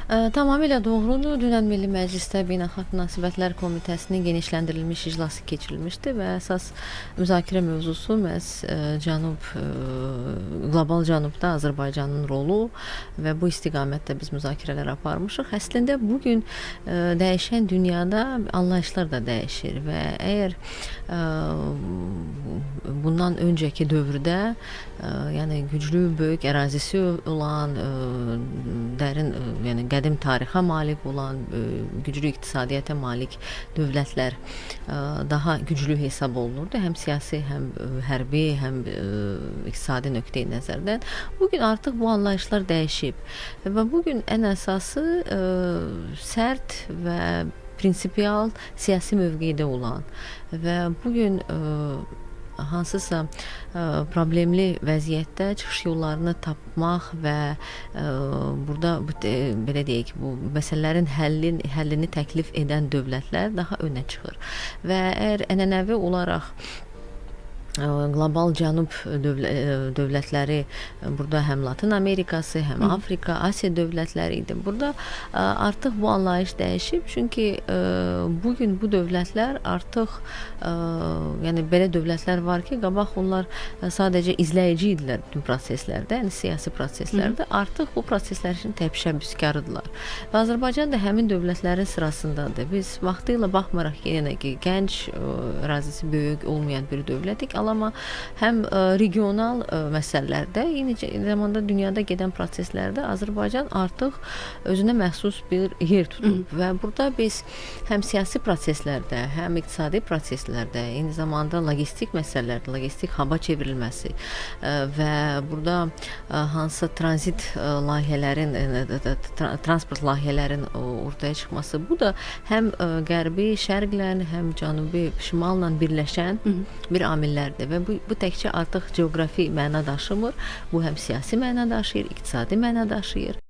Tamamilə doğrudur. Dünən Milli Məclisdə Beynəlxalq Münasibətlər Komitəsinin genişləndirilmiş iclası keçirilmişdi və əsas müzakirə mövzusu məhz qlobal Cənubda Azərbaycanın rolu və bu istiqamətdə biz müzakirələr aparmışıq. Əslində bu gün dəyişən dünyada anlayışlar da dəyişir və əgər bundan öncəki dövrdə yəni güclü, böyük ərazisi olan, dərin, yəni qədim tarixə malik olan, güclü iqtisadiyyata malik dövlətlər daha güclü hesab olunurdu. Həm siyasi, həm hərbi, həm iqtisadi nöqteyi nəzərdən. Bugün artıq bu anlayışlar dəyişib və bugün ən əsası sərt və prinsipial siyasi mövqedə olan və bugün hansısa problemli vəziyyətdə çıxış yollarını tapmaq və burada belə deyək, bu məsələlərin həllini təklif edən dövlətlər daha önə çıxır. Və əgər ənənəvi olaraq qlobal Cənub dövlətləri, burada həm Latin Amerikası, həm Afrika, Asiya dövlətləri idi. Burada artıq bu anlayış dəyişib, çünki bugün bu dövlətlər artıq, yəni belə dövlətlər var ki, qabaq onlar sadəcə izləyici idilər bütün proseslərdə, yəni siyasi proseslərdə. Artıq bu proseslər üçün təşəbbüskarıdırlar. Və Azərbaycan da həmin dövlətlərin sırasındadır. Biz vaxtilə baxmaraq ki, yəni ki, gənc, ərazisi böyük olmayan bir dövlətik, amma həm regional məsələlərdə, eyni zamanda dünyada gedən proseslərdə Azərbaycan artıq özünə məxsus bir yer tutub və burada biz həm siyasi proseslərdə, həm iqtisadi proseslərdə, eyni zamanda logistik məsələlərdə, logistik haba çevrilməsi və burada hansısa tranzit layihələrin, transport layihələrin ortaya çıxması, bu da həm qərbi, şərqlə, həm cənubi, şimalla birləşən bir amillərdir. Və bu təkcə artıq geografi məna daşımır, bu həm siyasi məna daşıyır, iqtisadi məna daşıyır